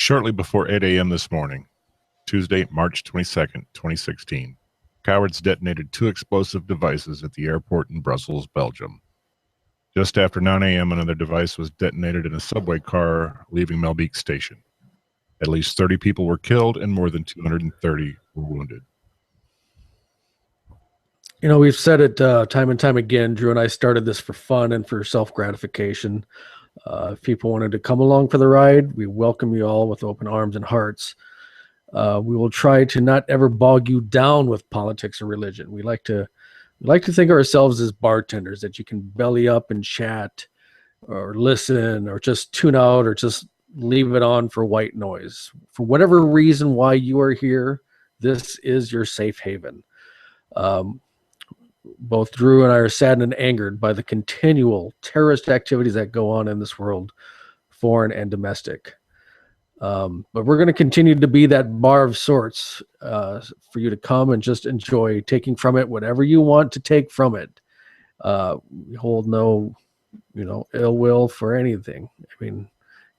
Shortly before 8 a.m. this morning, Tuesday, March 22nd, 2016, cowards detonated 2 explosive devices at the airport in Brussels, Belgium. Just after 9 a.m., another device was detonated in a subway car leaving Melbeek Station. At least 30 people were killed and more than 230 were wounded. You know, we've said it time and time again. Drew and I started this for fun and for self-gratification. If people wanted to come along for the ride, we welcome you all with open arms and hearts. We will try to not ever bog you down with politics or religion. We like to think of ourselves as bartenders that you can belly up and chat or listen or just tune out or just leave it on for white noise. For whatever reason why you are here, this is your safe haven. Both Drew and I are saddened and angered by the continual terrorist activities that go on in this world, foreign and domestic. But we're going to continue to be that bar of sorts for you to come and just enjoy taking from it whatever you want to take from it. We hold no, ill will for anything. I mean,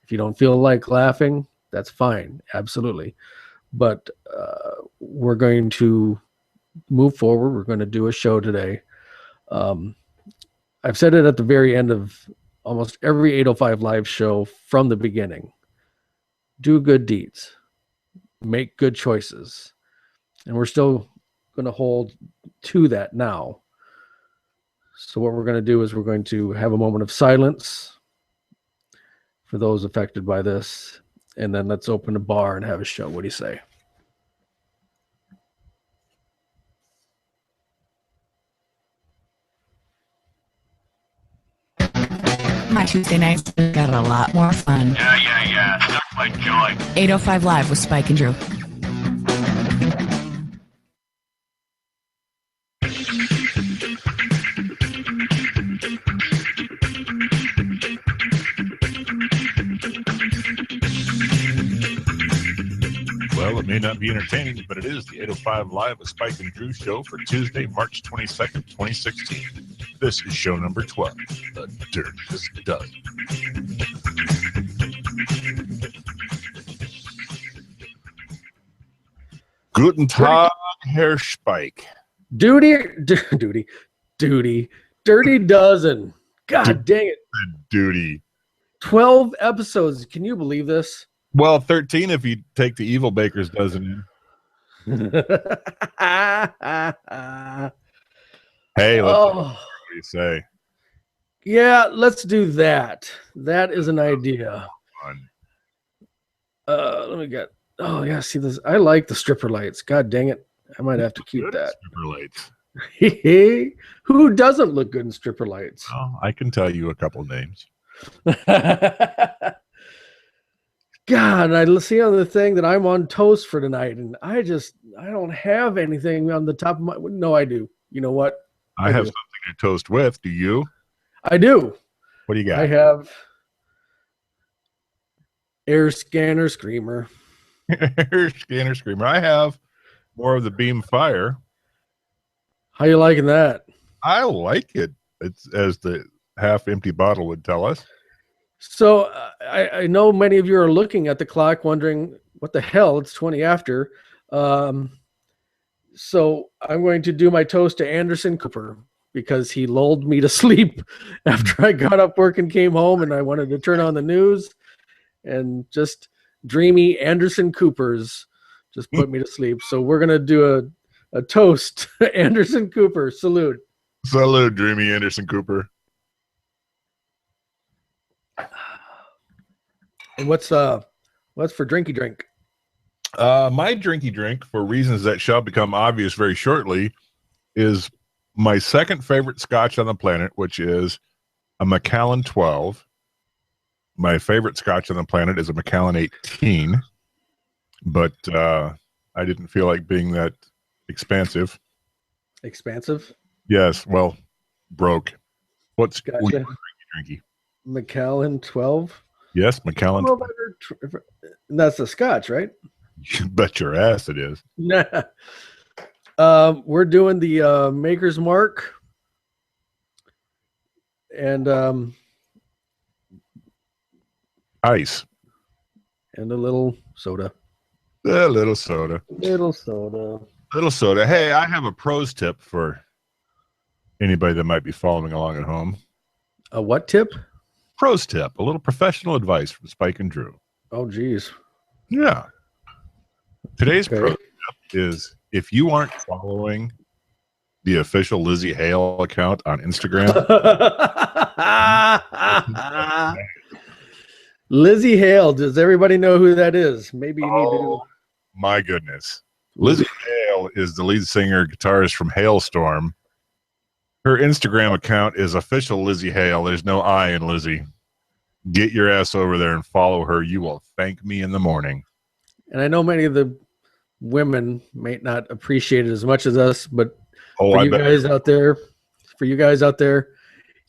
if you don't feel like laughing, that's fine. Absolutely. But we're going to move forward. We're going to do a show today. I've said it at the very end of almost every 805 live show from the beginning. Do good deeds, make good choices. And we're still going to hold to that now. So what we're going to do is we're going to have a moment of silence for those affected by this. And then let's open a bar and have a show. What do you say? My Tuesday nights got a lot more fun. Yeah. Suck my joint. 805 Live with Spike and Drew. Well, it may not be entertaining, but it is the 805 Live with Spike and Drew show for Tuesday, March 22nd, 2016. This is show number 12, The Dirtiest Dozen. Guten Tag, Herr Spike. Dirty Dozen. God dang it. Duty. 12 episodes. Can you believe this? Well, 13 if you take the Evil Baker's dozen in. Hey, what do you say? Yeah, let's do that. That is an idea. Let me get. Oh yeah, see this. I like the stripper lights. God dang it! I might have to keep that. Stripper lights. Who doesn't look good in stripper lights? Oh, I can tell you a couple names. God, I see on the thing that I'm on toast for tonight, and I don't have anything on the top of my. No, I do. You know what? I have something to toast with. Do you? I do. What do you got? I have Air Scanner Screamer. Air Scanner Screamer. I have more of the Beam Fire. How you liking that? I like it. It's as the half-empty bottle would tell us. So I know many of you are looking at the clock wondering, what the hell? It's 20 after. So I'm going to do my toast to Anderson Cooper because he lulled me to sleep after I got up work and came home and I wanted to turn on the news, and just dreamy Anderson Coopers just put me to sleep. So we're going to do a toast to Anderson Cooper. Salute. Salute, dreamy Anderson Cooper. And what's for drinky drink? My drinky drink, for reasons that shall become obvious very shortly, is my second favorite Scotch on the planet, which is a Macallan 12. My favorite Scotch on the planet is a Macallan 18, but I didn't feel like being that expansive. Expansive? Yes, well, broke. What's gotcha. Drinky? Macallan 12? Yes, Macallan 12. That's the Scotch, right? You bet your ass it is. We're doing the Maker's Mark. And ice. And a little soda. A little soda. Little soda. Little soda. Hey, I have a pros tip for anybody that might be following along at home. A what tip? Pros tip. A little professional advice from Spike and Drew. Oh, geez. Yeah. Today's Okay. pro tip is if you aren't following the official Lizzie Hale account on Instagram. Lizzie Hale. Does everybody know who that is? Maybe you need to. My goodness. Lizzie Hale is the lead singer guitarist from Hailstorm. Her Instagram account is official Lizzie Hale. There's no I in Lizzie. Get your ass over there and follow her. You will thank me in the morning. And I know many of the women may not appreciate it as much as us, but Oh, for I you bet. guys out there,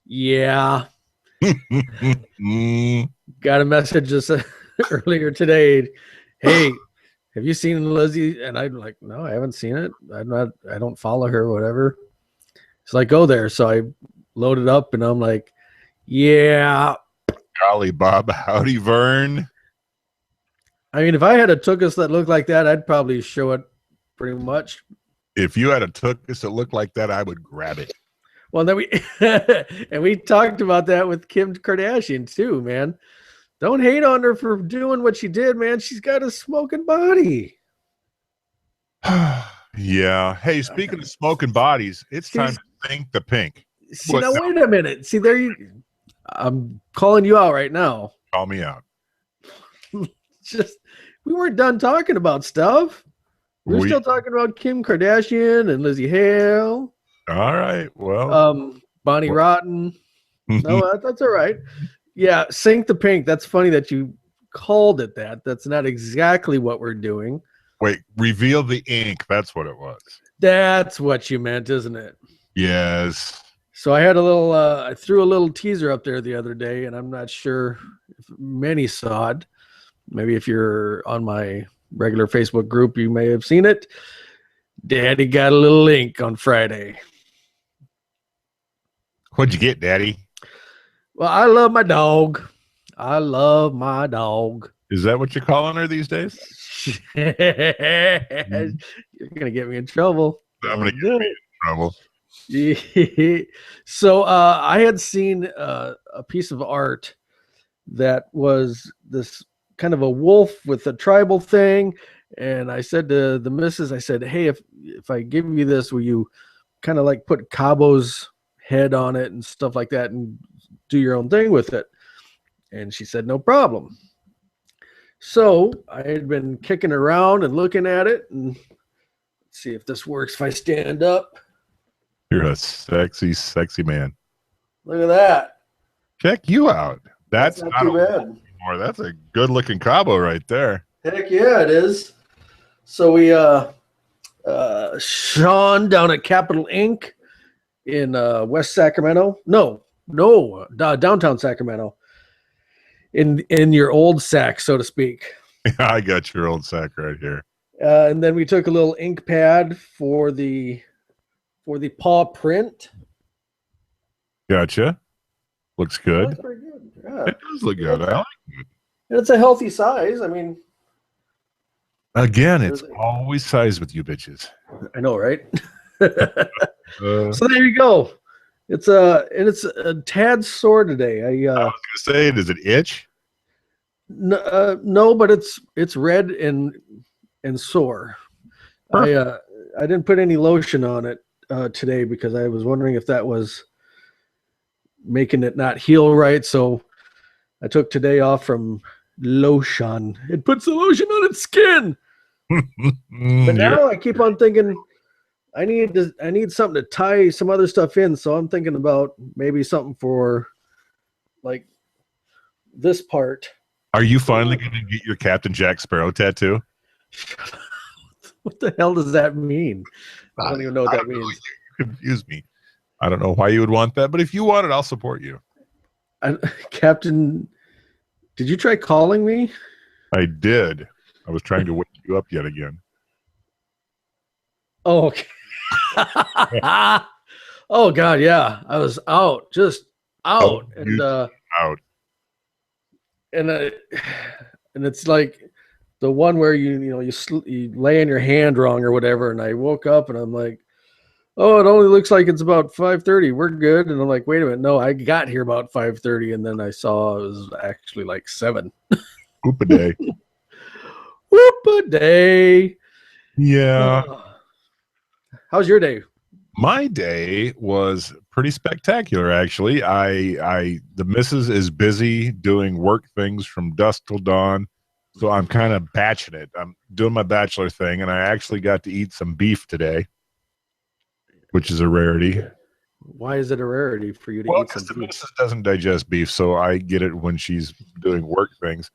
yeah. Got a message just earlier today. Hey, have you seen Lizzie? And I'm like, no, I haven't seen it. I don't follow her, whatever. So I go there. So I load it up and I'm like, yeah. Golly, Bob, howdy, Vern. I mean, if I had a tuchus that looked like that, I'd probably show it pretty much. If you had a tuchus that looked like that, I would grab it. Well, then we talked about that with Kim Kardashian too, man. Don't hate on her for doing what she did, man. She's got a smoking body. Yeah. Hey, speaking of smoking bodies, it's time to thank the pink. See, What now now? wait a minute. See, I'm calling you out right now. Call me out. Just we weren't done talking about stuff. We're still talking about Kim Kardashian and Lizzie Hale. All right. Well, Bonnie Rotten. No, that's all right. Yeah, Sink the Pink. That's funny that you called it that. That's not exactly what we're doing. wait, reveal the ink. That's what it was. That's what you meant, isn't it? Yes. So I had I threw a little teaser up there the other day, and I'm not sure if many saw it. Maybe if you're on my regular Facebook group, you may have seen it. Daddy got a little ink on Friday. What'd you get, Daddy? Well, I love my dog. I love my dog. Is that what you're calling her these days? You're going to get me in trouble. I'm going to get me in trouble. So I had seen a piece of art that was this kind of a wolf with a tribal thing. And I said to the missus, I said, hey, if I give you this, will you kind of like put Cabo's head on it and stuff like that and do your own thing with it? And she said, no problem. So I had been kicking around and looking at it, and let's see if this works if I stand up. You're a sexy, sexy man. Look at that. Check you out. That's not not too a bad. anymore. That's a good looking Cabo right there. Heck yeah, it is. So we Sean down at Capital Ink in West Sacramento. No, downtown Sacramento. In your old sack, so to speak. I got your old sack right here. And then we took a little ink pad for the paw print. Gotcha. Looks good. That's pretty good. Yeah. It does look good. I like it. And it's a healthy size. I mean, Again, it's always size with you bitches. I know, right? So So there you go. It's a tad sore today. I was gonna say, does it itch? No, but it's red and sore. I didn't put any lotion on it today because I was wondering if that was making it not heal right. So I took today off from lotion. It puts the lotion on its skin. But now I keep on thinking I need something to tie some other stuff in. So I'm thinking about maybe something for like this part. Are you finally going to get your Captain Jack Sparrow tattoo? What the hell does that mean? I don't even know what that means. You confuse me. I don't know why you would want that, but if you want it, I'll support you. Captain, did you try calling me? I did. I was trying to wake you up yet again. Oh, okay. Oh God, yeah. I was out, just out, out. and and it's like the one where you lay on your hand wrong or whatever. And I woke up and I'm like, oh, it only looks like it's about 5:30. We're good. And I'm like, wait a minute, no, I got here about 5:30, and then I saw it was actually like 7. Whoop a day. Whoop a day. Yeah. How's your day? My day was pretty spectacular, actually. The missus is busy doing work things from dusk till dawn, so I'm kind of batching it. I'm doing my bachelor thing, and I actually got to eat some beef today, which is a rarity. Why is it a rarity for you to eat Because the some beef? missus doesn't digest beef, so I get it when she's doing work things.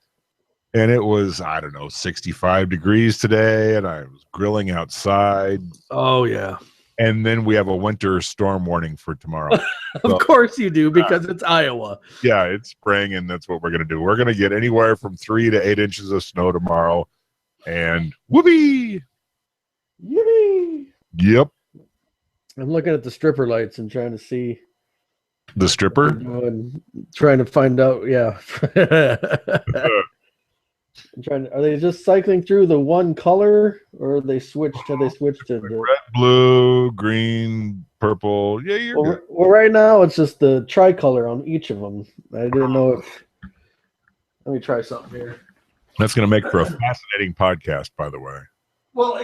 And it was, I don't know, 65 degrees today, and I was grilling outside. Oh, yeah. And then we have a winter storm warning for tomorrow. Of course you do, because it's Iowa. Yeah, it's spring, and that's what we're going to do. We're going to get anywhere from 3 to 8 inches of snow tomorrow. And whoopee! Yippee! Yep. I'm looking at the stripper lights and trying to see. The stripper? Trying to find out, yeah. Are they just cycling through the one color, or have they switched to Red, blue, green, purple. Yeah, you're good. Well, right now it's just the tricolor on each of them. I didn't know if. Let me try something here. That's going to make for a fascinating podcast, by the way. Well,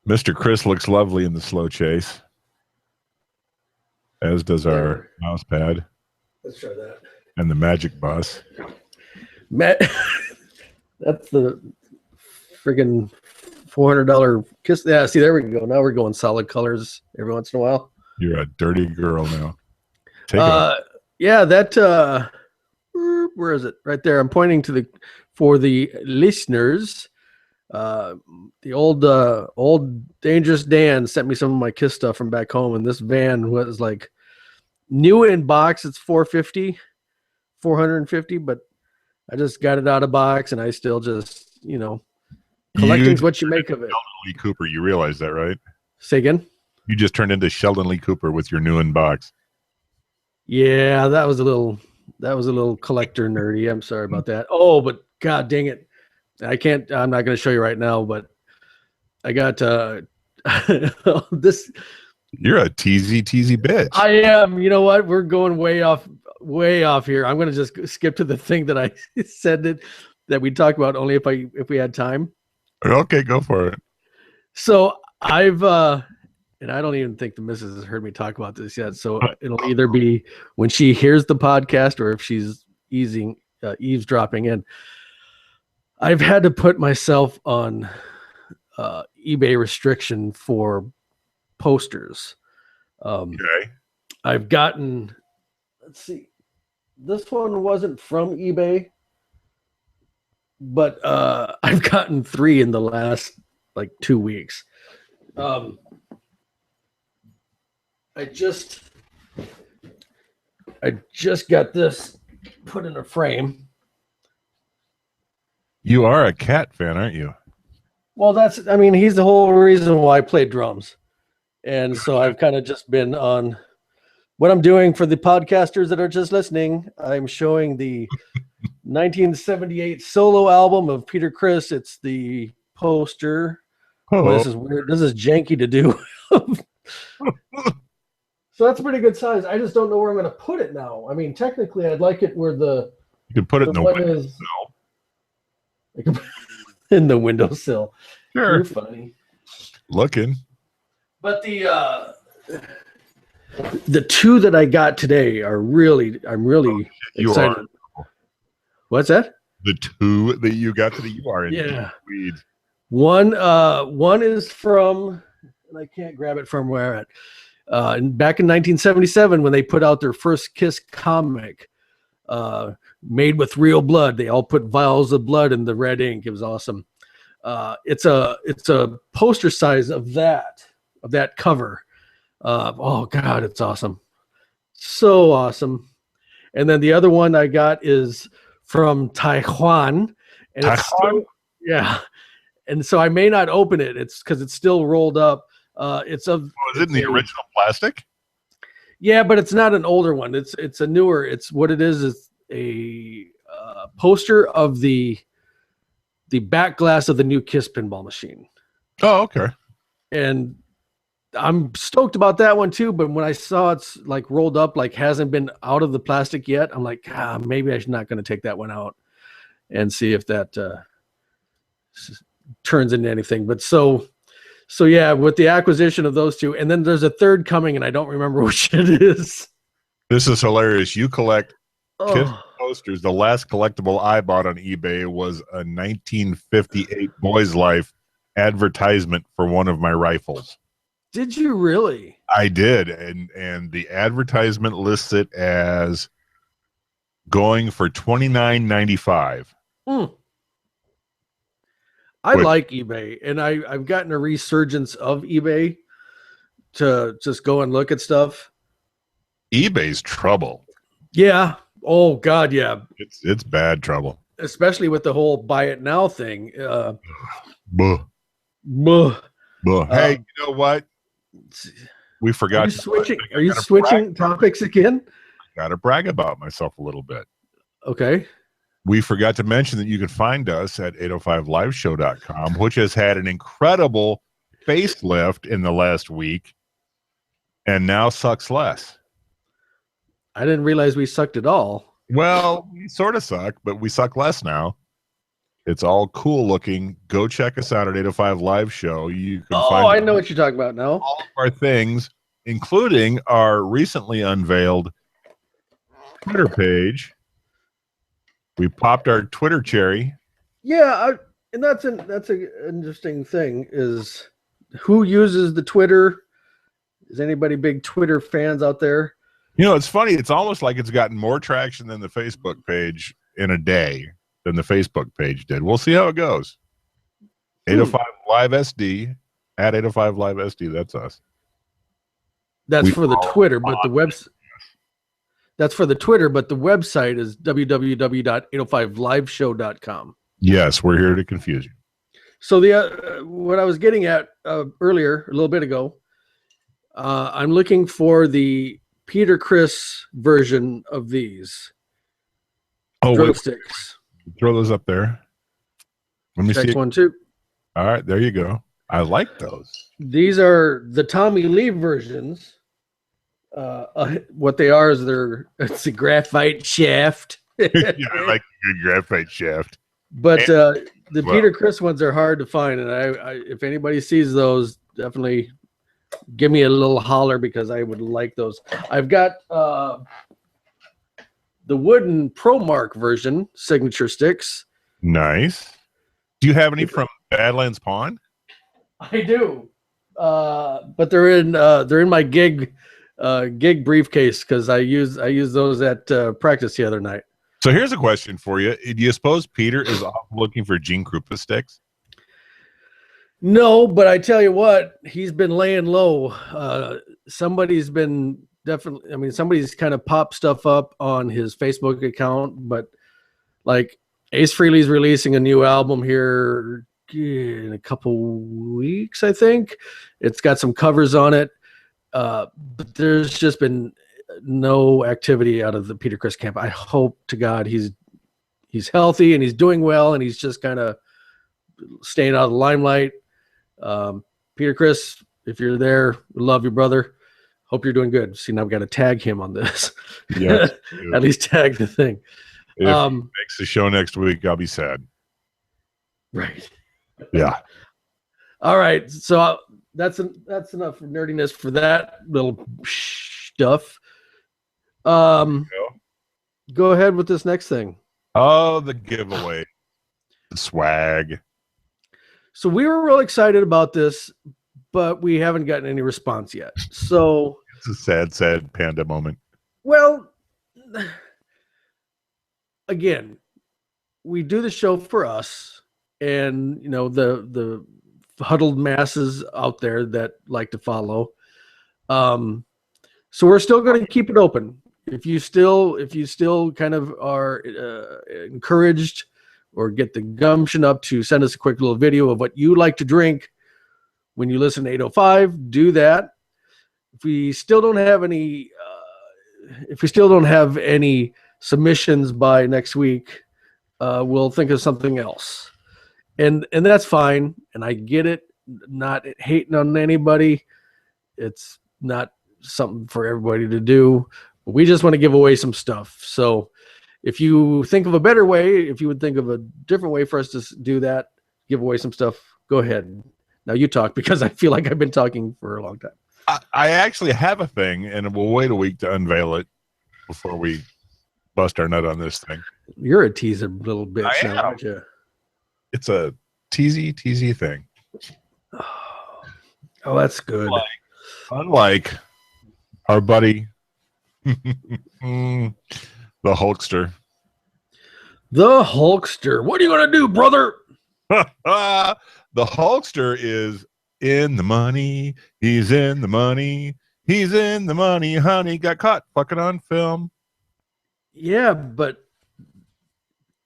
Mr. Chris looks lovely in the slow chase, as does our mouse pad. Let's try that. And the magic bus. Matt, that's the friggin' $400 kiss. Yeah, see, there we go. Now we're going solid colors every once in a while. You're a dirty girl now. Yeah, that where is it? Right there. I'm pointing to for the listeners. The old Dangerous Dan sent me some of my Kiss stuff from back home, and this van was like new in box. It's $450, but I just got it out of box, and I still just collecting's what you make of it. Sheldon Lee Cooper, you realize that, right? Say again. You just turned into Sheldon Lee Cooper with your new in box. Yeah, that was a little collector nerdy. I'm sorry about that. Oh, but God dang it. I'm not going to show you right now, but I got this. You're a teasy bitch. I am. You know what? We're going way off here. I'm going to just skip to the thing that I said that we talked about only if we had time. Okay, go for it. So and I don't even think the missus has heard me talk about this yet. So it'll either be when she hears the podcast or if she's eavesdropping in. I've had to put myself on eBay restriction for posters. Okay. I've gotten, let's see, this one wasn't from eBay, but I've gotten 3 in the last like 2 weeks. I just got this put in a frame. You are a Cat fan, aren't you? Well, he's the whole reason why I play drums. And so I've kind of just been on what I'm doing for the podcasters that are just listening. I'm showing the 1978 solo album of Peter Criss. It's the poster. Oh, this is weird. This is janky to do. So that's a pretty good size. I just don't know where I'm going to put it now. I mean, technically, I'd like it where you can put it in the windowsill. In the windowsill. Sure. You're funny. Looking. But the 2 that I got today are I'm really excited. What's that? The 2 that you got today, you are in weed. One is from, and I can't grab it from where at. Back in 1977, when they put out their first Kiss comic, made with real blood. They all put vials of blood in the red ink. It was awesome. It's a poster size of that cover. Oh God, it's awesome. So awesome. And then the other one I got is from Taiwan. And Taiwan? Yeah. And so I may not open it. It's because it's still rolled up. Is it in the original plastic? Yeah, but it's not an older one. It's a newer. It's what it is a poster of the back glass of the new Kiss pinball machine. Oh, okay. And I'm stoked about that one too. But when I saw it's like rolled up, like hasn't been out of the plastic yet, I'm like, maybe I'm not going to take that one out and see if that turns into anything. But so yeah, with the acquisition of those two, and then there's a third coming, and I don't remember which it is. This is hilarious. You collect Kiss Oh, posters. The last collectible I bought on eBay was a 1958 Boys Life advertisement for one of my rifles. did you really? I did, and the advertisement lists it as going for $29.95. I Which- like eBay, and I've gotten a resurgence of eBay to just go and look at stuff. eBay's trouble. Yeah. Oh God, yeah. It's bad trouble. Especially with the whole buy it now thing. Buh, Buh. buh. Hey, you know what? We Are forgot. you switching? Are you switching topics again? Got to brag about myself a little bit. Okay. We forgot to mention that you can find us at 805liveshow.com, which has had an incredible facelift in the last week and now sucks less. I didn't realize we sucked at all. Well, we sort of suck, but we suck less now. It's all cool looking. Go check us out at 805 Live Show. You can find I know what you're talking about now. all of our things, including our recently unveiled Twitter page. We popped our Twitter cherry. Yeah, and that's an interesting thing is who uses the Twitter. Is anybody big Twitter fans out there? You know, it's funny. It's almost like it's gotten more traction than the Facebook page in a day than the Facebook page did. We'll see how it goes. 805 Live SD at 805 Live SD. That's us. That's We for the all Twitter, but the website. That's for the Twitter, but the website is www.805liveshow.com. Yes, we're here to confuse you. So the what I was getting at earlier, a little bit ago, I'm looking for the Peter Criss version of these Oh, wait, drumsticks. throw those up there. Let me Check see. 1, 2. All right, there you go. I like those. These are the Tommy Lee versions. What they are is it's a graphite shaft. Yeah, I like a good graphite shaft. But the Well- Peter Criss ones are hard to find, and I if anybody sees those, definitely give me a little holler because I would like those. I've got the wooden ProMark version signature sticks. Nice. Do you have any from Badlands Pond? I do, but they're in my gig briefcase because I use those at practice the other night. So here's a question for you. Do you suppose Peter is off looking for Gene Krupa sticks? No, but I tell you what, he's been laying low. Somebody's been definitely, I mean, somebody's kind of popped stuff up on his Facebook account, but like Ace Frehley's releasing a new album here in a couple weeks, I think. It's got some covers on it. But there's just been no activity out of the Peter Criss camp. I hope to God he's healthy and he's doing well and he's just kind of staying out of the limelight. Peter Criss, if you're there, we love you, brother. Hope you're doing good. See, now I've got to tag him on this. Yes. At least tag the thing. If he makes the show next week, I'll be sad. Right. Yeah. All right. So that's enough nerdiness for that little stuff. Go ahead with this next thing. Oh, the giveaway. The swag. So we were real excited about this, but we haven't gotten any response yet. So It's a sad, sad panda moment. well, again, we do the show for us and you know the huddled masses out there that like to follow. So we're still going to keep it open. If you still kind of are encouraged or get the gumption up to send us a quick little video of what you like to drink when you listen to 805, do that. If we still don't have any if we still don't have any submissions by next week, we'll think of something else. And that's fine. And I get it. Not hating on anybody. It's not something for everybody to do. But we just want to give away some stuff. So if you think of a better way, if you would think of a different way for us to do that, give away some stuff, go ahead. Now you talk, because I feel like I've been talking for a long time. I actually have a thing, and we'll wait a week to unveil it before we bust our nut on this thing. You're a teaser little bitch now, aren't you? It's a teasy thing. Oh, that's good. Unlike our buddy, the Hulkster. The Hulkster. What are you going to do, brother? The Hulkster is in the money. He's in the money. He's in the money, honey. Got caught fucking on film. Yeah, but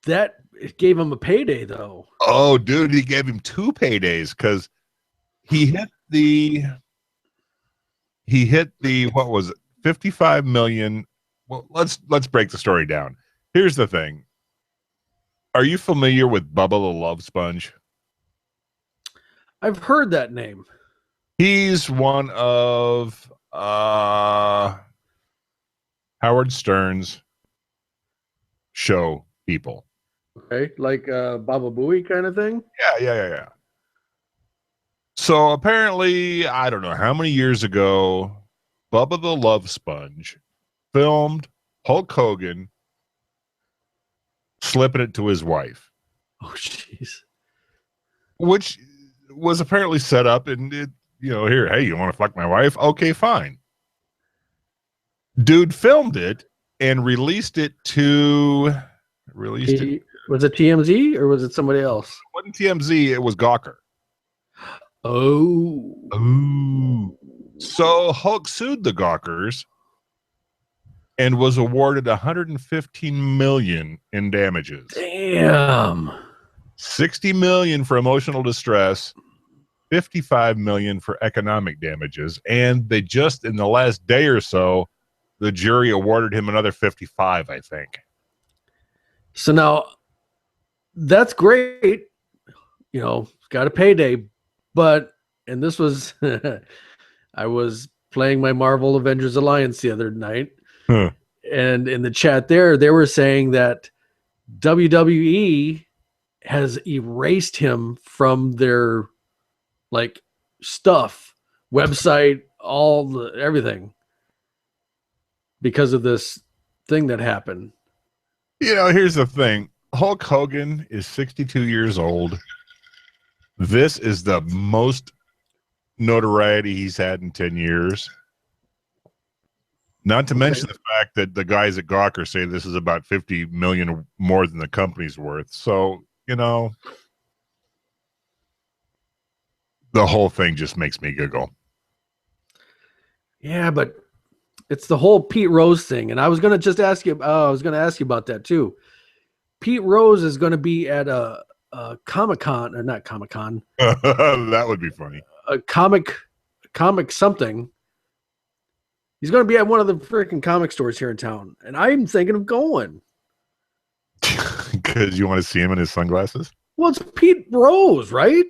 that gave him a payday, though. Oh, dude, he gave him 2 paydays because he hit the what was it, 55 million. Well, let's break the story down. Here's the thing. Are you familiar with Bubba the Love Sponge? I've heard that name. He's one of Howard Stern's show people. Okay, like Baba Booey kind of thing? Yeah. So apparently, I don't know how many years ago, Bubba the Love Sponge filmed Hulk Hogan slipping it to his wife. Oh, jeez. Which was apparently set up, and it, here, hey, you want to fuck my wife? Okay, fine. Dude filmed it and released it to Was it TMZ or was it somebody else? It wasn't TMZ, it was Gawker. Oh. So Hulk sued the Gawkers and was awarded $115 million in damages. Damn. $60 million for emotional distress, $55 million for economic damages, and they just in the last day or so, the jury awarded him another 55, I think. So now that's great. Got a payday, and this was I was playing my Marvel Avengers Alliance the other night. And in the chat there, they were saying that WWE has erased him from their stuff, website, everything, because of this thing that happened. Here's the thing. Hulk Hogan is 62 years old. This is the most notoriety he's had in 10 years. Not to mention the fact that the guys at Gawker say this is about 50 million more than the company's worth. So, the whole thing just makes me giggle. Yeah, but it's the whole Pete Rose thing. And I was going to just ask you, about that too. Pete Rose is going to be at a Comic-Con, or not Comic-Con. That would be funny. A comic something. He's going to be at one of the freaking comic stores here in town. And I'm thinking of going. Because you want to see him in his sunglasses? Well, it's Pete Rose, right?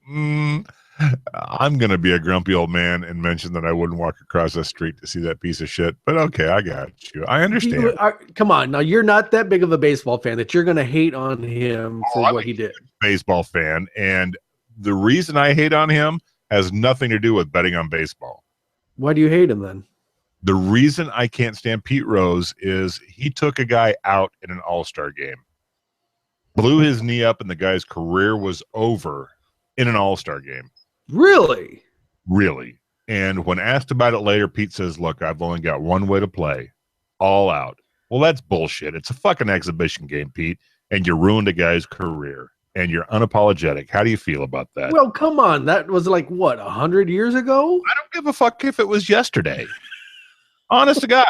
I'm going to be a grumpy old man and mention that I wouldn't walk across the street to see that piece of shit. But okay, I got you. I understand. Come on. Now, you're not that big of a baseball fan that you're going to hate on him for what he did. Baseball fan. And the reason I hate on him has nothing to do with betting on baseball. Why do you hate him then? The reason I can't stand Pete Rose is he took a guy out in an all-star game, blew his knee up, and the guy's career was over in an all-star game. Really? Really. And when asked about it later, Pete says, look, I've only got one way to play, all out. Well, that's bullshit. It's a fucking exhibition game, Pete, and you ruined a guy's career, and you're unapologetic. How do you feel about that? Well, come on. That was 100 years ago? I don't give a fuck if it was yesterday. Honest to God.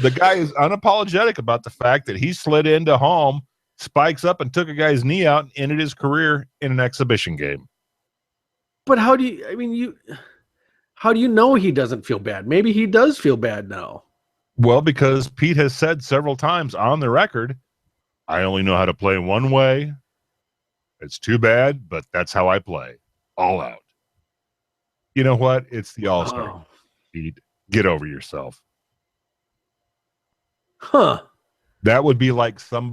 The guy is unapologetic about the fact that he slid into home, spikes up, and took a guy's knee out and ended his career in an exhibition game. But how do you know he doesn't feel bad? Maybe he does feel bad now. Well, because Pete has said several times on the record, I only know how to play one way. It's too bad, but that's how I play. All out. You know what? It's the All-Star. Oh. Pete, get over yourself. Huh. That would be like Tom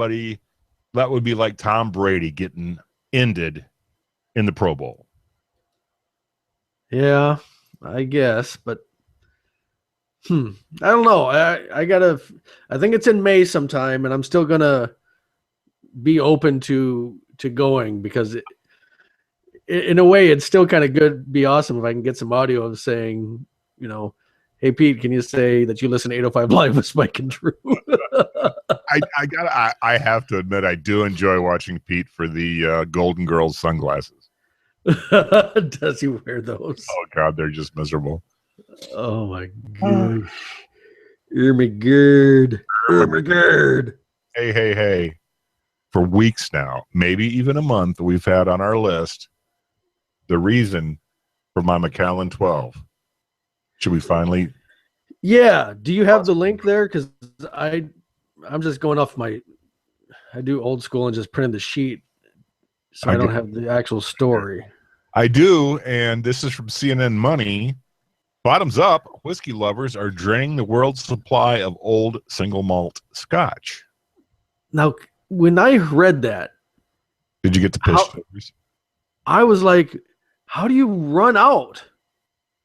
Brady getting ended in the Pro Bowl. Yeah, I guess, but I don't know. I think it's in May sometime, and I'm still gonna be open to going because in a way it's still kind of good, be awesome if I can get some audio of saying, hey Pete, can you say that you listen to 805 Live with Spike and Drew? I have to admit, I do enjoy watching Pete for the Golden Girls sunglasses. Does he wear those? Oh God, they're just miserable. Oh my gosh. Ermagerd. Hey. For weeks now, maybe even a month, we've had on our list the reason for my Macallan 12. Should we finally? Yeah. Do you have the link there? Because I'm just going off I do old school and just printed the sheet, so I don't have the actual story. I do, and this is from CNN Money. Bottoms up, whiskey lovers are draining the world's supply of old single malt Scotch. Now, when I read that, did you get the pitch stories? I was like, how do you run out?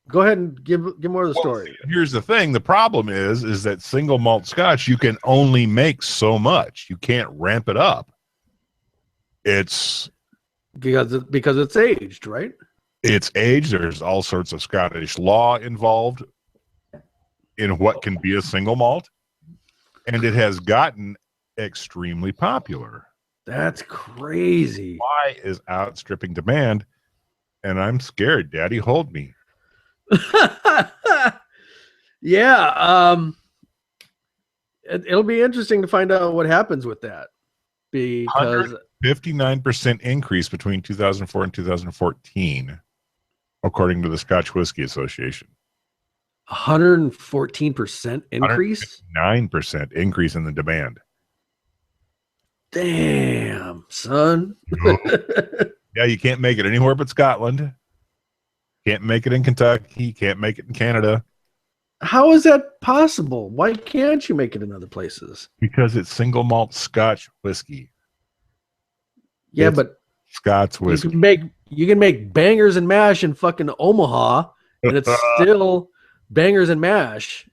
Go ahead and give more of the story. Here's the thing. The problem is that single malt Scotch, you can only make so much. You can't ramp it up. It's because it's aged, right? It's aged. There's all sorts of Scottish law involved in what can be a single malt. And it has gotten extremely popular. That's crazy. Supply is outstripping demand, and I'm scared. Daddy, hold me. Yeah. It'll be interesting to find out what happens with that, because 59% increase between 2004 and 2014, according to the Scotch Whisky Association. 114% increase? 9% increase in the demand. Damn, son. Yeah, you can't make it anywhere but Scotland. Can't make it in Kentucky. Can't make it in Canada. How is that possible? Why can't you make it in other places? Because it's single malt Scotch whiskey. Yeah, it's but Scots whiskey. You can make bangers and mash in fucking Omaha, and it's still bangers and mash.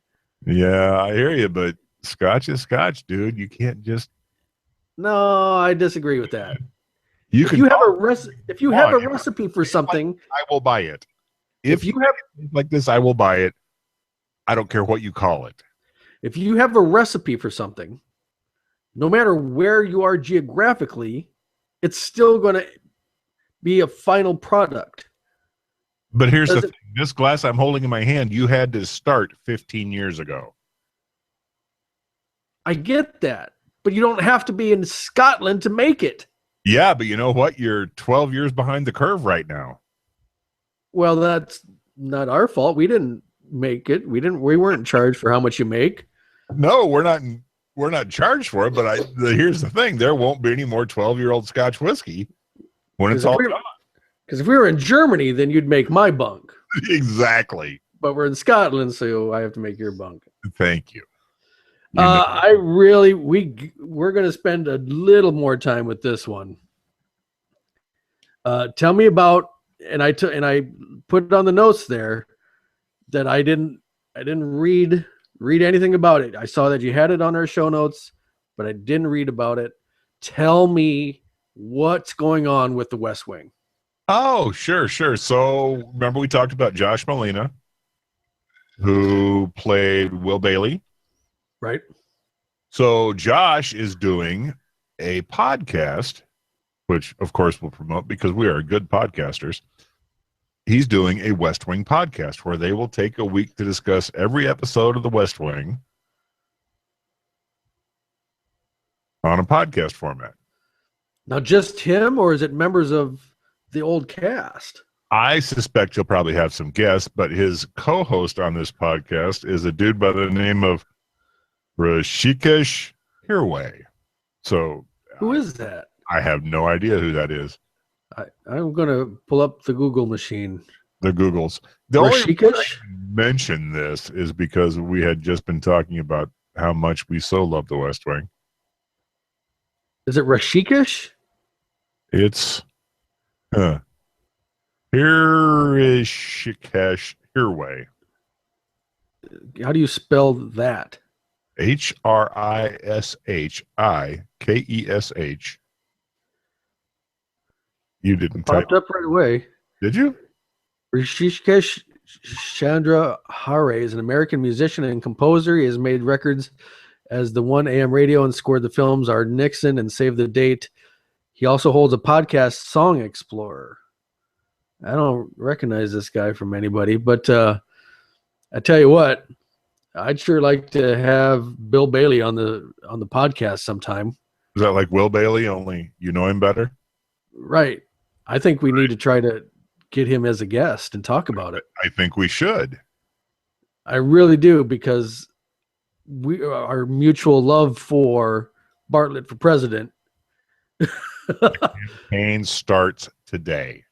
Yeah, I hear you, but Scotch is Scotch, dude. You can't just. No, I disagree with that. If you have a recipe for something, I will buy it. If you have like this, I will buy it. I don't care what you call it. If you have a recipe for something, no matter where you are geographically, it's still going to be a final product. But here's the thing. This glass I'm holding in my hand, you had to start 15 years ago. I get that, but you don't have to be in Scotland to make it. Yeah, but you know what? You're 12 years behind the curve right now. Well, that's not our fault. We didn't make it. We weren't charged for how much you make. No, we're not charged for it, but here's the thing. There won't be any more 12-year-old Scotch whiskey when it's all done. Because if we were in Germany, then you'd make my bunk. Exactly. But we're in Scotland, so I have to make your bunk. Thank you. We're going to spend a little more time with this one. Tell me about, and I put it on the notes there that I didn't read anything about it. I saw that you had it on our show notes, but I didn't read about it. Tell me what's going on with the West Wing. Oh, sure. So remember we talked about Josh Malina, who played Will Bailey. Right. So Josh is doing a podcast, which of course we'll promote because we are good podcasters. He's doing a West Wing podcast where they will take a week to discuss every episode of the West Wing on a podcast format. Now, just him, or is it members of the old cast? I suspect he'll probably have some guests, but his co-host on this podcast is a dude by the name of Rishikesh Hirway. So Who is that? I have no idea who that is. I'm going to pull up the Google machine. The Googles. The only reason I Rishikesh? mention this is because we had just been talking about how much we so love the West Wing. Is it Rishikesh? It's Rishikesh Hirway. How do you spell that? Rishikkesh. You didn't type. Popped up right away. Did you? Rishikesh Chandra Hare is an American musician and composer. He has made records as the 1 AM radio and scored the films Our Nixon and Save the Date. He also holds a podcast, Song Explorer. I don't recognize this guy from anybody, but I tell you what, I'd sure like to have Bill Bailey on the podcast sometime. Is that like Will Bailey, only you know him better? Right. I think we need to try to get him as a guest and talk about it. I think we should. I really do, because our mutual love for Bartlett for president. Campaign starts today.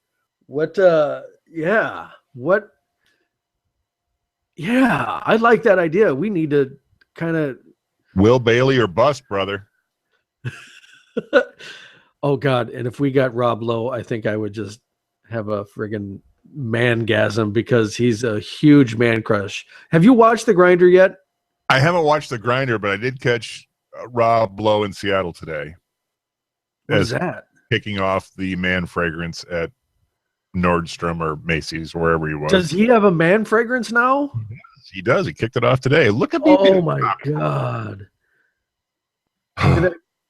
I like that idea. We need to kind of Will Bailey or bust, brother. Oh God. And if we got Rob Lowe, I think I would just have a friggin' mangasm, because he's a huge man crush. Have you watched The Grinder yet? I haven't watched The Grinder, but I did catch Rob Lowe in Seattle today. What is that? Kicking off the man fragrance at Nordstrom or Macy's, wherever he was. Does he have a man fragrance now? He does. He kicked it off today. Look at me. Oh my God.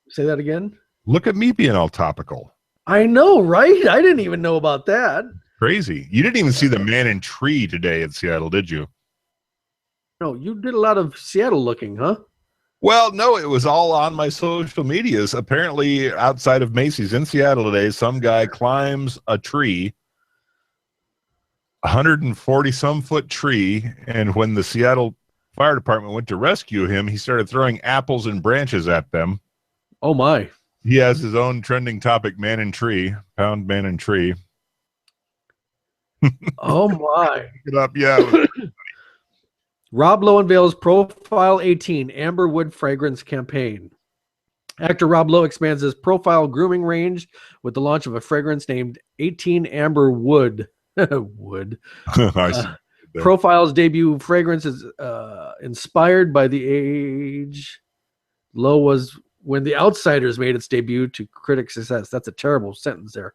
Say that again. Look at me being all topical. I know, right? I didn't even know about that. Crazy. You didn't even see the man in tree today in Seattle, did you? No, you did a lot of Seattle looking, huh? Well, no, it was all on my social medias. Apparently, outside of Macy's in Seattle today, some guy climbs a tree, 140-some foot tree, and when the Seattle Fire Department went to rescue him, he started throwing apples and branches at them. Oh, my. He has his own trending topic, man in tree, pound man in tree. Oh, my. Pick it up, yeah. Rob Lowe unveils Profile 18 Amber Wood fragrance campaign. Actor Rob Lowe expands his profile grooming range with the launch of a fragrance named 18 Amber Wood. Wood. Profile's debut fragrance is inspired by the age Lowe was when The Outsiders made its debut to critic success. That's a terrible sentence there.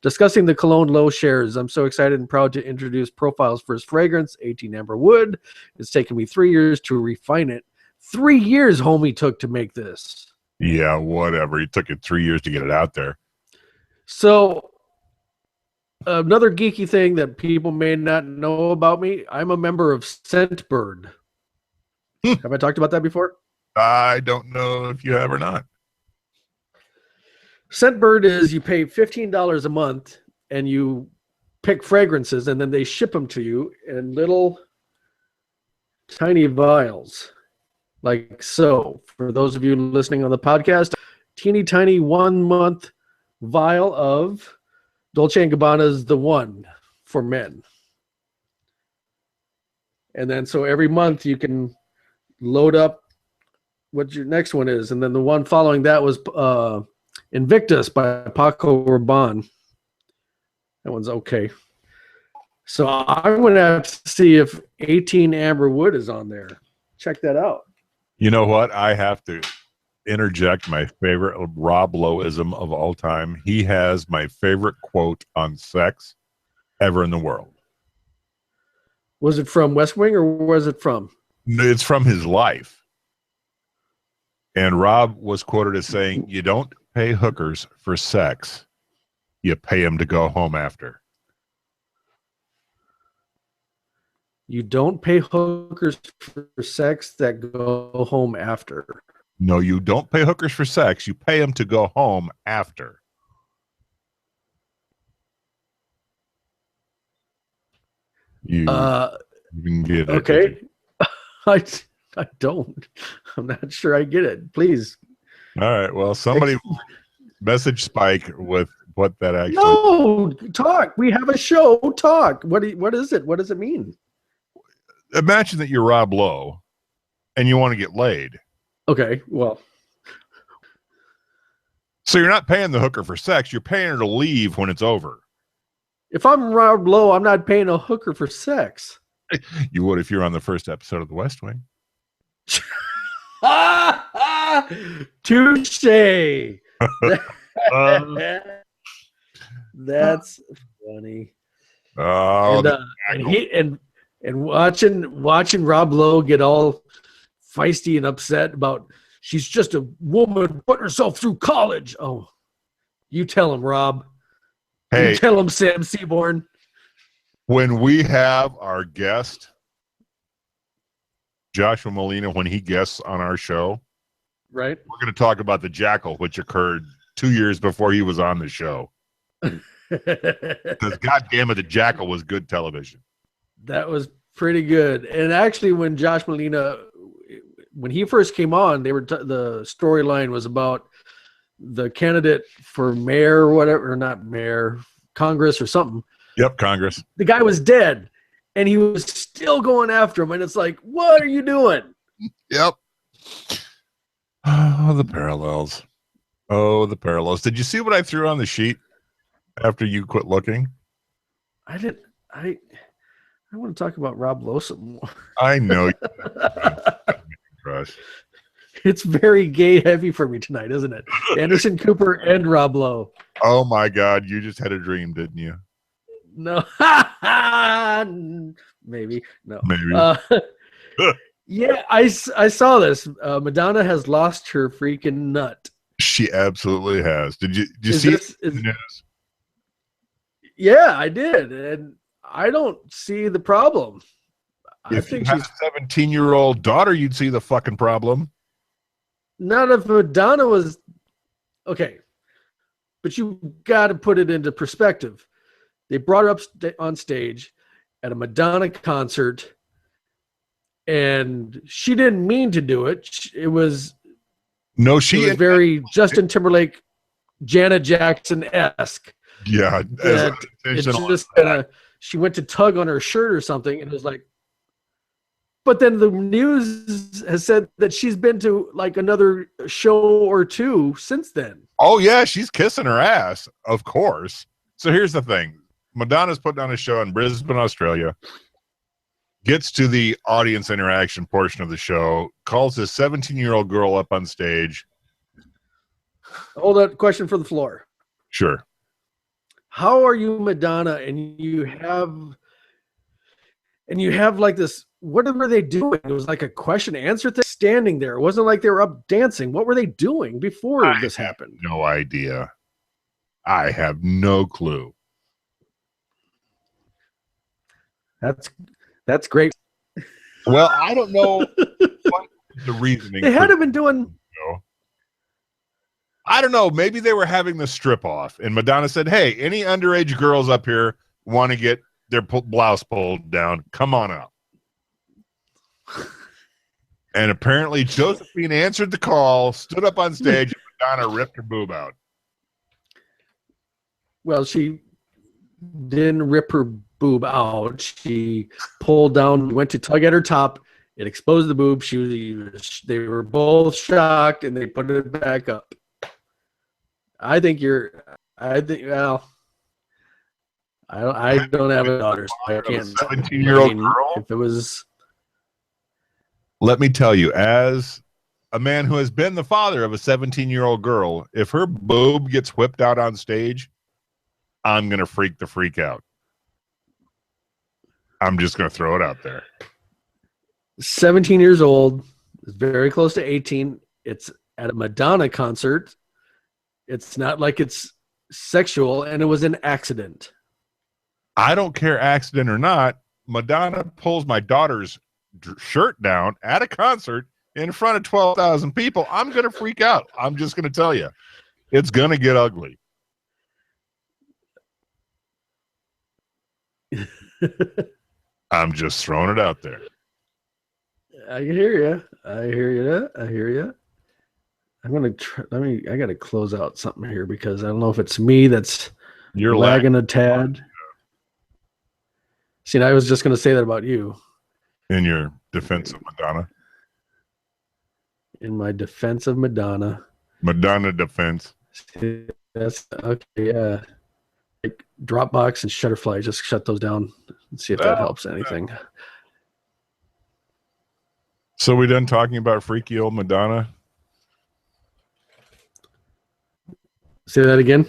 Discussing the cologne Lowe shares, I'm so excited and proud to introduce Profile's first fragrance, 18 Amber Wood. It's taken me 3 years to refine it. 3 years, homie, took to make this. Yeah, whatever. It took it 3 years to get it out there. So, another geeky thing that people may not know about me, I'm a member of Scentbird. Have I talked about that before? I don't know if you have or not. Scentbird is you pay $15 a month and you pick fragrances, and then they ship them to you in little tiny vials, like so. For those of you listening on the podcast, teeny tiny 1 month vial of Dolce & Gabbana's The One for men. And then so every month you can load up what your next one is. And then the one following that was Invictus by Paco Rabanne. That one's okay. So I'm going to have to see if 18 Amber Wood is on there. Check that out. You know what? I have to interject my favorite Rob Lowe-ism of all time. He has my favorite quote on sex ever in the world. Was it from West Wing or was it from? It's from his life. And Rob was quoted as saying, "You don't pay hookers for sex. You pay them to go home after." You don't pay hookers for sex that go home after. No, you don't pay hookers for sex. You pay them to go home after. You can get it. Okay. I don't. I'm not sure I get it. Please. All right. Well, somebody message Spike with what that actually. No, talk. We have a show. Talk. What is it? What does it mean? Imagine that you're Rob Lowe and you want to get laid. Okay. Well, so you're not paying the hooker for sex. You're paying her to leave when it's over. if I'm Rob Lowe, I'm not paying a hooker for sex. You would if you're on the first episode of The West Wing. Touche. That's funny. Oh, and watching Rob Lowe get all feisty and upset about she's just a woman putting herself through college. Oh, you tell him, Rob. Hey, you tell him, Sam Seaborn. When we have our guest, Joshua Malina, when he guests on our show, right, we're going to talk about the Jackal, which occurred 2 years before he was on the show. Because goddamn it, the Jackal was good television. That was pretty good. And actually, when Josh Malina, when he first came on, they were the storyline was about the candidate for mayor or whatever, or not mayor, Congress or something. Yep, Congress. The guy was dead, and he was still going after him. And it's like, what are you doing? Yep. Oh, the parallels. Oh, the parallels. Did you see what I threw on the sheet after you quit looking? I didn't. I want to talk about Rob Lowe some more. I know. Crush. It's very gay heavy for me tonight, isn't it? Anderson Cooper and Rob Lowe. Oh my God, you just had a dream, didn't you? No. Maybe. No. Maybe. Yeah, I saw this. Madonna has lost her freaking nut. She absolutely has. Did you see the news? Yeah, I did. And I don't see the problem. If you had a 17-year-old daughter, you'd see the fucking problem. Not if Madonna was okay, but you got to put it into perspective. They brought her up on stage at a Madonna concert, and she didn't mean to do it. It was very Justin Timberlake, Janet Jackson-esque. Yeah, she went to tug on her shirt or something, and it was like. But then the news has said that she's been to like another show or two since then. Oh, yeah. She's kissing her ass, of course. So here's the thing. Madonna's putting on a show in Brisbane, Australia, gets to the audience interaction portion of the show, calls this 17-year-old girl up on stage. Hold on. Question for the floor. Sure. How are you Madonna and you have like this, what were they doing? It was like a question answer thing standing there. It wasn't like they were up dancing. What were they doing before this happened? No idea. I have no clue. That's great. Well, I don't know what the reasoning. They had been doing. I don't know. Maybe they were having the strip off, and Madonna said, "Hey, any underage girls up here want to get their blouse pulled down? Come on up." And apparently, Josephine answered the call, stood up on stage, and Madonna ripped her boob out. Well, she didn't rip her boob out. She pulled down, went to tug at her top. It exposed the boob. They were both shocked, and they put it back up. I think I don't have a daughter, so I can't. 17-year-old girl. If it was, let me tell you, as a man who has been the father of a 17-year-old girl, if her boob gets whipped out on stage, I'm gonna freak the freak out. I'm just gonna throw it out there. 17 years old, is very close to 18. It's at a Madonna concert. It's not like it's sexual, and it was an accident. I don't care, accident or not. Madonna pulls my daughter's shirt down at a concert in front of 12,000 people. I'm going to freak out. I'm just going to tell you. It's going to get ugly. I'm just throwing it out there. I hear you. I hear you. I hear you. I'm gonna try. I gotta close out something here because I don't know if it's me that's You're lagging a tad. See, I was just gonna say that about you. in your defense of Madonna. In my defense of Madonna. Madonna defense. That's okay. Yeah. Like Dropbox and Shutterfly, just shut those down and see if that helps anything. So we done talking about freaky old Madonna? Say that again.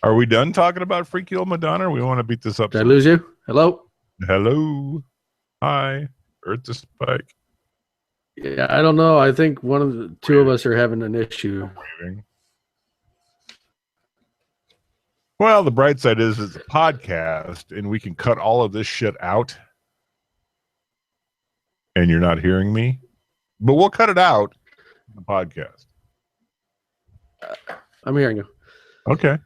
Are we done talking about freaky old Madonna? Or we want to beat this up. Did I lose you? Hello? Hello. Hi. Earth to Spike. Yeah, I don't know. I think one of the two of us are having an issue. Waving. Well, the bright side is it's a podcast and we can cut all of this shit out. And you're not hearing me. But we'll cut it out in the podcast. I'm hearing you. Okay.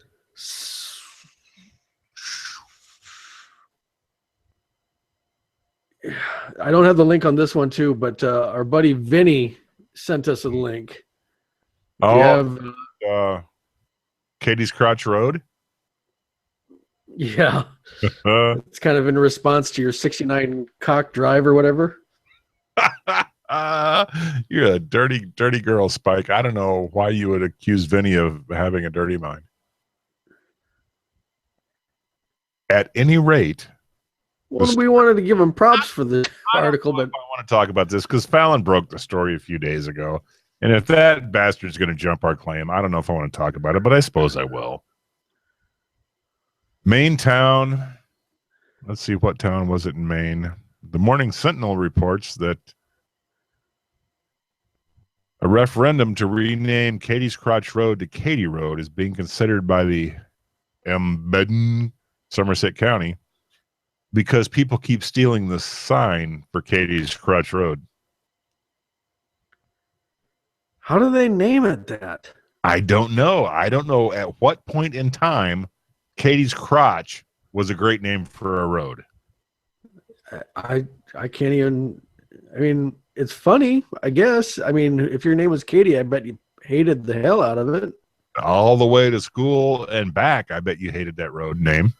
I don't have the link on this one too, but our buddy Vinny sent us a link. Oh, you have, Katie's Crotch Road? Yeah. It's kind of in response to your 69 cock drive or whatever. You're a dirty girl, Spike. I don't know why you would accuse Vinny of having a dirty mind. At any rate, well, we wanted to give him props for the article, but I want to talk about this because Fallon broke the story a few days ago. And if that bastard's going to jump our claim, I don't know if I want to talk about it, but I suppose I will. Maine town. Let's see, what town was it in Maine? The Morning Sentinel reports that a referendum to rename Katie's Crotch Road to Katie Road is being considered by the Embedden, Somerset County, because people keep stealing the sign for Katie's Crotch Road. How do they name it that? I don't know. I don't know at what point in time Katie's Crotch was a great name for a road. I can't even. I mean, it's funny, I guess. I mean, if your name was Katie, I bet you hated the hell out of it. All the way to school and back, I bet you hated that road name.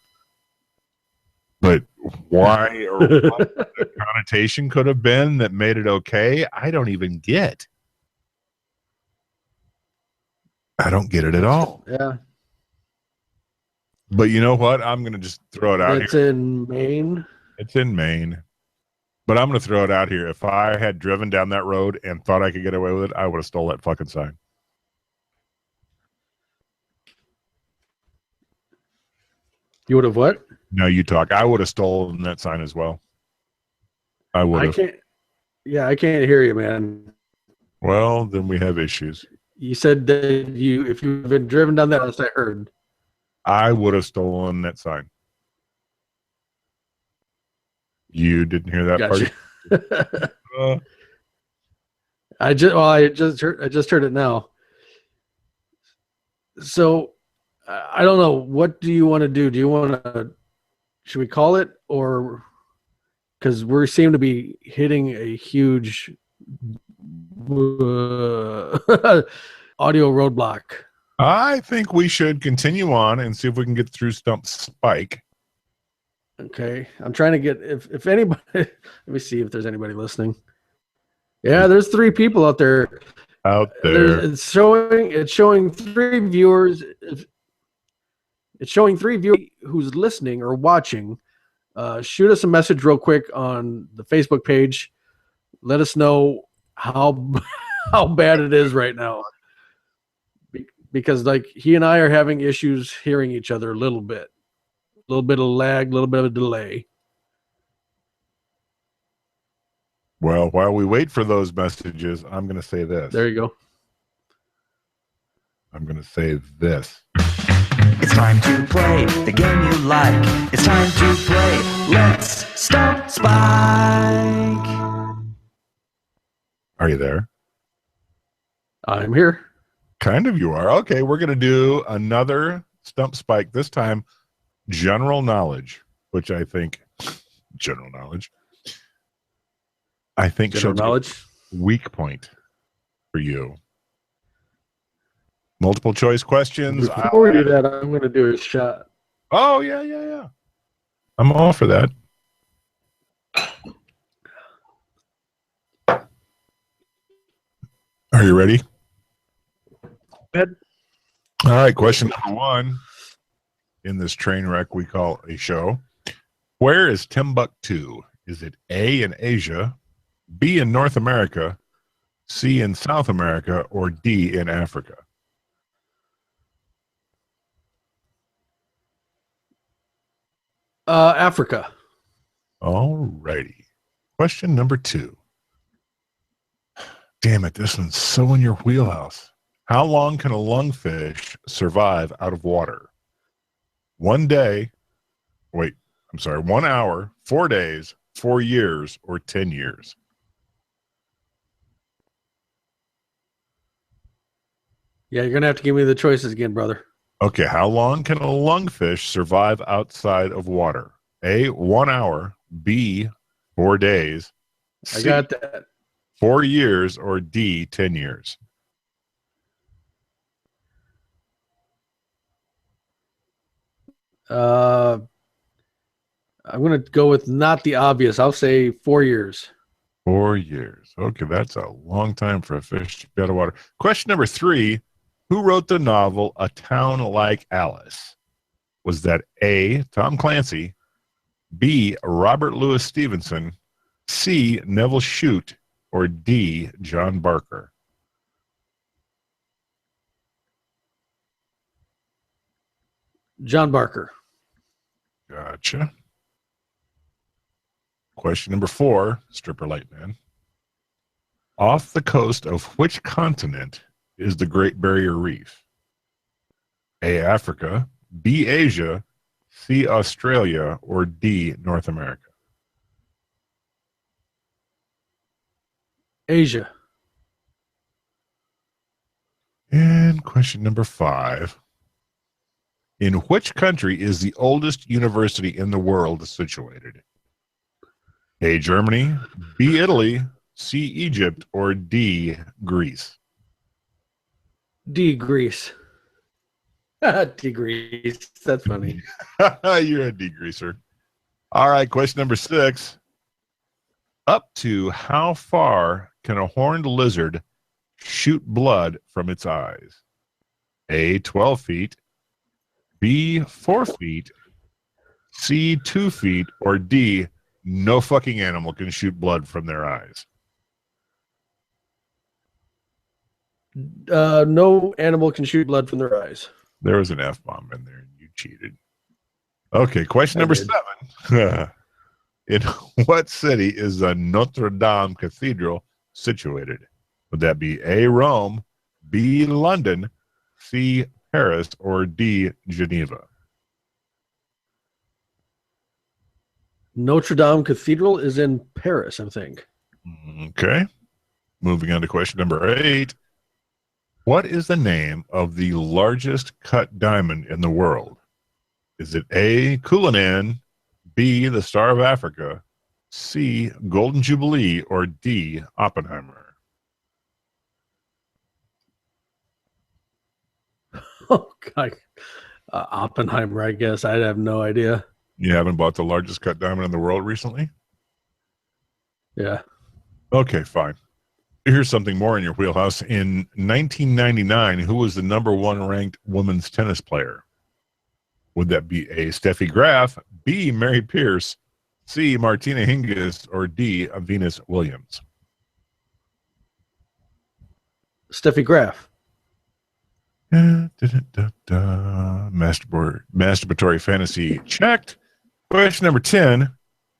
But why or what the connotation could have been that made it okay, I don't even get. I don't get it at all. Yeah. But you know what? I'm going to just throw it out It's here. in Maine. It's in Maine. But I'm going to throw it out here. If I had driven down that road and thought I could get away with it, I would have stole that fucking sign. You would have what? No, you talk. I would have stolen that sign as well. I would have. I can't hear you, man. Well, then we have issues. You said that if you've been driven down that house, I heard. I would have stolen that sign. You didn't hear that part? I just heard it now. So I don't know. What do you want to do? Do you want to? Should we call it, or because we seem to be hitting a huge audio roadblock? I think we should continue on and see if we can get through Stump Spike. Okay, I'm trying to get if anybody. Let me see if there's anybody listening. Yeah, there's 3 people out there. It's showing 3 viewers. It's showing 3 viewers who's listening or watching. Shoot us a message real quick on the Facebook page. Let us know how bad it is right now. Because like he and I are having issues hearing each other a little bit of lag, a little bit of a delay. Well, while we wait for those messages, I'm going to say this. There you go. I'm going to say this. It's time to play the game you like. It's time to play Let's Stump Spike. Are you there? I'm here. Kind of you are. Okay, we're going to do another Stump Spike, this time general knowledge, which I think general knowledge. I think General she'll knowledge. do weak point for you. Multiple choice questions. Before we do that, I'm going to do a shot. Oh, yeah. I'm all for that. Are you ready? Ed? All right, question number 1 in this train wreck we call a show. Where is Timbuktu? Is it A, in Asia, B, in North America, C, in South America, or D, in Africa? Africa. All righty. Question number 2. Damn it, this one's so in your wheelhouse. How long can a lungfish survive out of water? 1 day, 1 hour, 4 days, 4 years, or 10 years? Yeah, you're going to have to give me the choices again, brother. Okay, how long can a lungfish survive outside of water? A, 1 hour, B, 4 days, I C, got that. 4 years, or D, 10 years? I'm going to go with not the obvious. I'll say 4 years. 4 years. Okay, that's a long time for a fish to be out of water. Question number 3. Who wrote the novel A Town Like Alice? Was that A, Tom Clancy, B, Robert Louis Stevenson, C, Neville Shute, or D, John Barker? John Barker. Gotcha. Question number 4, Stripper Light Man. Off the coast of which continent is the Great Barrier Reef? A, Africa, B, Asia, C, Australia, or D, North America? Asia. And question number 5. In which country is the oldest university in the world situated? A, Germany, B, Italy, C, Egypt, or D, Greece? D, Greece. D, Greece. That's funny. You're a degreaser. All right, question number 6. Up to how far can a horned lizard shoot blood from its eyes? A, 12 feet, B, 4 feet, C, 2 feet, or D, no fucking animal can shoot blood from their eyes? No animal can shoot blood from their eyes. There was an F-bomb in there and you cheated. Okay, question I number did. 7. In what city is the Notre Dame Cathedral situated? Would that be A, Rome, B, London, C, Paris, or D, Geneva? Notre Dame Cathedral is in Paris, I think. Okay. Moving on to question number 8. What is the name of the largest cut diamond in the world? Is it A, Cullinan, B, the Star of Africa, C, Golden Jubilee, or D, Oppenheimer? Oh, God. Oppenheimer, I guess. I have no idea. You haven't bought the largest cut diamond in the world recently? Yeah. Okay, fine. Here's something more in your wheelhouse. In 1999, who was the number 1 ranked women's tennis player? Would that be A, Steffi Graf, B, Mary Pierce, C, Martina Hingis, or D, Venus Williams? Steffi Graf. Masturbatory fantasy checked. Question number 10.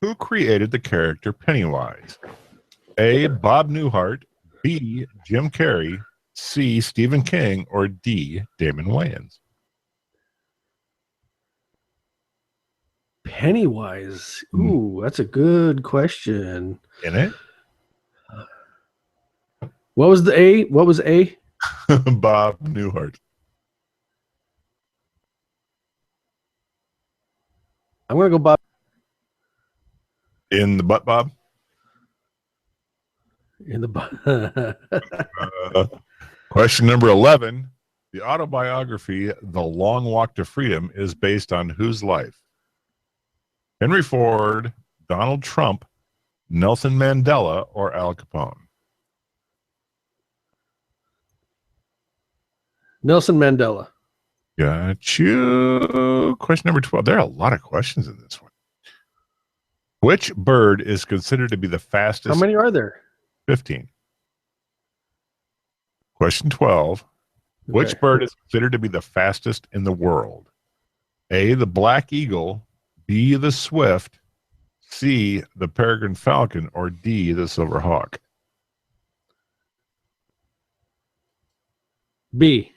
Who created the character Pennywise? A, Bob Newhart, B, Jim Carrey, C, Stephen King, or D, Damon Wayans? Pennywise. Ooh, that's a good question. In it? What was the A? What was A? Bob Newhart. I'm going to go Bob. In the butt, Bob? In the Question number 11. The autobiography, The Long Walk to Freedom, is based on whose life? Henry Ford, Donald Trump, Nelson Mandela, or Al Capone? Nelson Mandela. Got you. Question number 12. There are a lot of questions in this one. Which bird is considered to be the fastest? How many are there? 15. Question 12. Which Okay. bird is considered to be the fastest in the world? A, the black eagle, B, the swift, C, the peregrine falcon, or D, the silver hawk? B.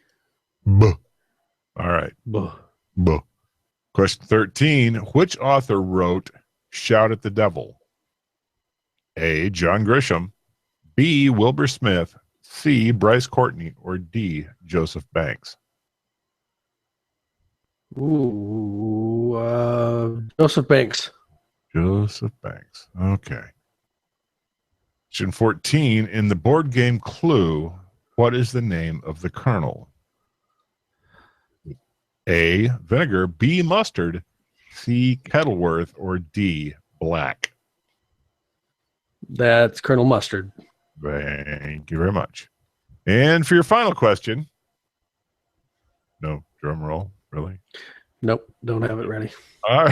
B. All right. B. B. Question 13. Which author wrote Shout at the Devil? A, John Grisham, B, Wilbur Smith, C, Bryce Courtney, or D, Joseph Banks? Ooh, Joseph Banks. Joseph Banks. Okay. Question 14. In the board game Clue, what is the name of the colonel? A, vinegar, B, mustard, C, Kettleworth, or D, black? That's Colonel Mustard. Thank you very much. And for your final question, no drum roll, really? Nope, don't have it ready. All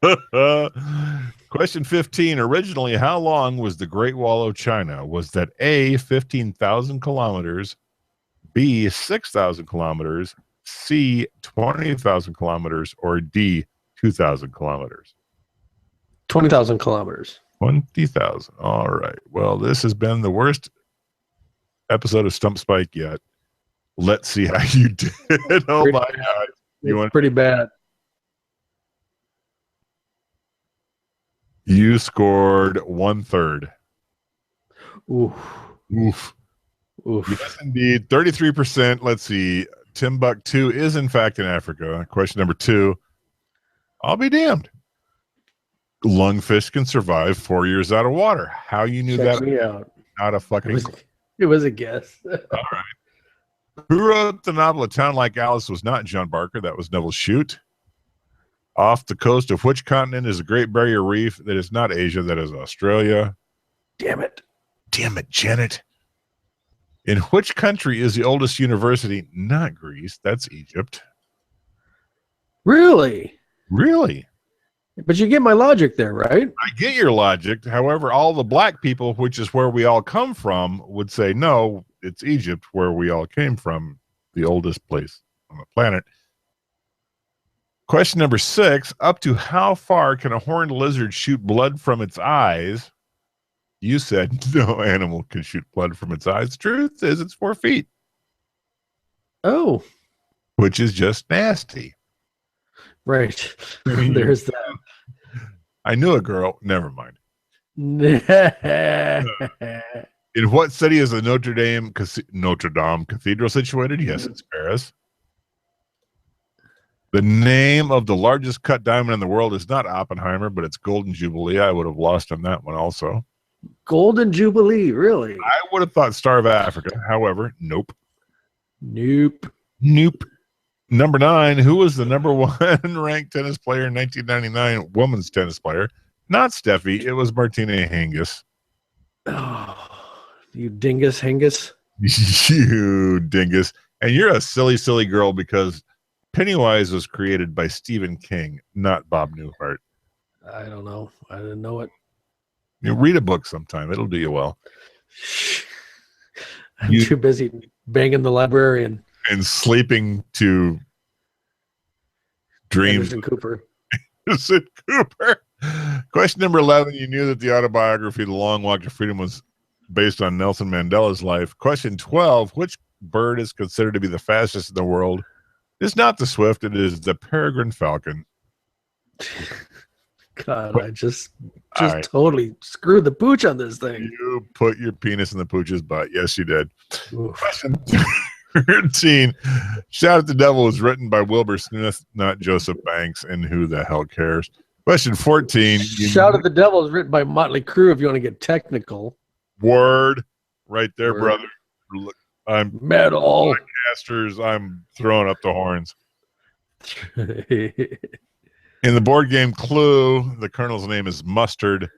right. Question 15. Originally, how long was the Great Wall of China? Was that A, 15,000 kilometers, B, 6,000 kilometers, C, 20,000 kilometers, or D, 2,000 kilometers? 20,000 kilometers. 20,000. All right. Well, this has been the worst episode of Stump Spike yet. Let's see how you did. Oh, my God. It's pretty bad. You scored 1/3. Oof. Oof. Oof. Yes, indeed. 33%. Let's see. Timbuktu is, in fact, in Africa. Question number 2. I'll be damned. Lungfish can survive 4 years out of water. How you knew Check that? me out. Not a fucking. It was a guess. All right. Who wrote the novel A Town Like Alice was not John Barker? That was Neville Shute. Off the coast of which continent is the Great Barrier Reef? That is not Asia. That is Australia. Damn it. Damn it, Janet. In which country is the oldest university? Not Greece. That's Egypt. Really? Really? But you get my logic there, right? I get your logic. However, all the black people, which is where we all come from, would say, no, it's Egypt where we all came from, the oldest place on the planet. Question number 6. Up to how far can a horned lizard shoot blood from its eyes? You said no animal can shoot blood from its eyes. The truth is it's 4 feet. Oh. Which is just nasty. Right. There's that. I knew a girl. Never mind. In In what city is the Notre Dame Cathedral situated? Yes, it's Paris. The name of the largest cut diamond in the world is not Oppenheimer, but it's Golden Jubilee. I would have lost on that one also. Golden Jubilee, really? I would have thought Star of Africa. However, nope. Nope. Number 9, who was the number 1 ranked tennis player in 1999? Women's tennis player. Not Steffi. It was Martina Hingis. Oh, you dingus Hingis. You dingus. And you're a silly, silly girl because Pennywise was created by Stephen King, not Bob Newhart. I don't know. I didn't know it. You read a book sometime. It'll do you well. I'm too busy banging the librarian. And sleeping to dreams. Anderson Cooper. Anderson Cooper. Question number 11. You knew that the autobiography, The Long Walk to Freedom, was based on Nelson Mandela's life. Question 12. Which bird is considered to be the fastest in the world? It's not the swift. It is the peregrine falcon. God, I just right. Totally screwed the pooch on this thing. You put your penis in the pooch's butt. Yes, you did. Oof. Question 13. Shout at the Devil was written by Wilbur Smith, not Joseph Banks, and who the hell cares? Question 14. Shout at the Devil is written by Motley Crue if you want to get technical. Word. Right there, Word. brother. Look, I'm Metal. podcasters. I'm throwing up the horns. In the board game Clue, the colonel's name is Mustard.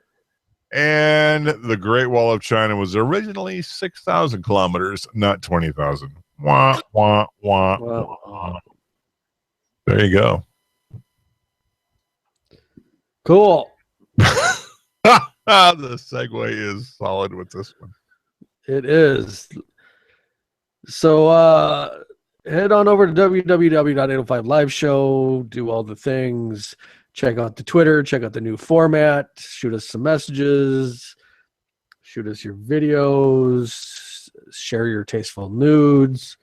And the Great Wall of China was originally 6,000 kilometers, not 20,000. Wah, wah, wah, wah. There you go. Cool. The segue is solid with this one. It is. So head on over to www.805 Live Show, do all the things, check out the Twitter, check out the new format, shoot us some messages, shoot us your videos, share your tasteful nudes.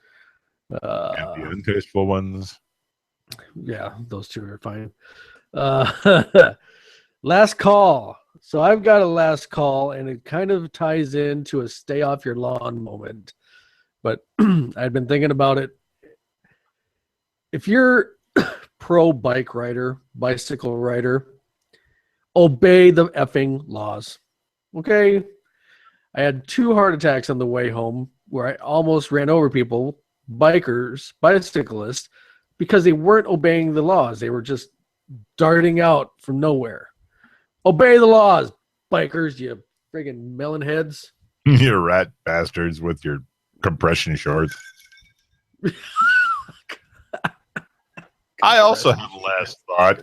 And the untasteful ones. Yeah, those two are fine. Last call. So I've got a last call, and it kind of ties into a stay off your lawn moment. But I've been thinking about it. If you're pro bike rider, bicycle rider, obey the effing laws. Okay? I had 2 heart attacks on the way home where I almost ran over people, bikers, bicyclists, because they weren't obeying the laws. They were just darting out from nowhere. Obey the laws, bikers, you friggin' melon heads. You rat bastards with your compression shorts. I also have a last thought.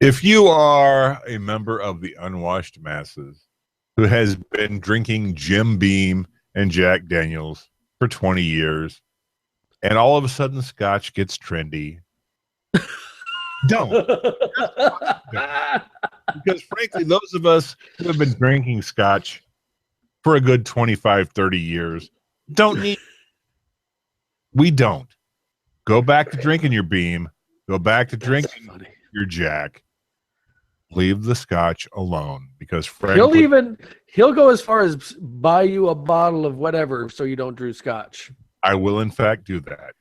If you are a member of the unwashed masses who has been drinking Jim Beam and Jack Daniels for 20 years, and all of a sudden Scotch gets trendy, don't. Because frankly, those of us who have been drinking Scotch for a good 25, 30 years don't need. We don't. Go back to drinking your Beam. Go back to drinking your Jack. Leave the Scotch alone, because frankly, he'll go as far as buy you a bottle of whatever so you don't drink Scotch. I will in fact do that.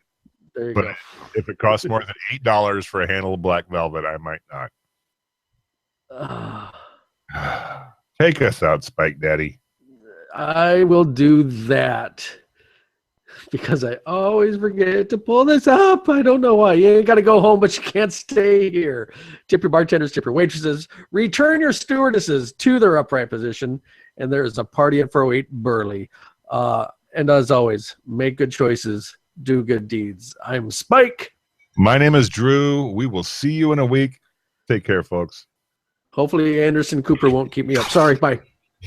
There you but go. If it costs more than $8 for a handle of black velvet, I might not. Take us out, Spike Daddy. I will do that because I always forget to pull this up. I don't know why. You got to go home, but you can't stay here. Tip your bartenders, tip your waitresses, return your stewardesses to their upright position, and there is a party at 408 Burley. And as always, make good choices, do good deeds. I'm Spike. My name is Drew. We will see you in a week. Take care, folks. Hopefully Anderson Cooper won't keep me up. Sorry, bye.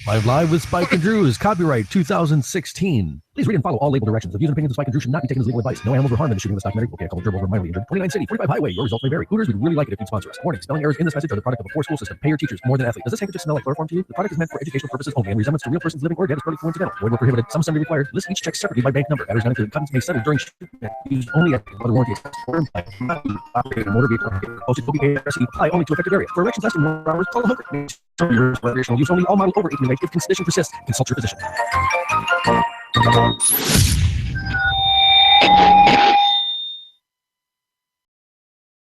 Live with Spike and Drew is copyright 2016. Please read and follow all label directions. The views and opinions of Spike and Drew should not be taken as legal advice. No animals were harmed in the shooting of this documentary. Okay, a couple dribbles were mildly injured. 29 City, 45 Highway. Your results may vary. Hooters, we'd really like it if you'd sponsor us. Warning, spelling errors in this message are the product of a poor school system. Pay your teachers more than athletes. Does this handkerchief smell like chloroform to you? The product is meant for educational purposes only and resemblance to real persons living or dead is totally coincidental. Void where prohibited. Some assembly required. List each check separately by bank number. Matters not included. Contents may settle during shipment. Used only at other warranty. Operated motor vehicle. Posted will be paid apply only to affected area. For elections lasting more hours, call the hooker. Recreational use only. All models over 18 if condition persists. Consult your physician.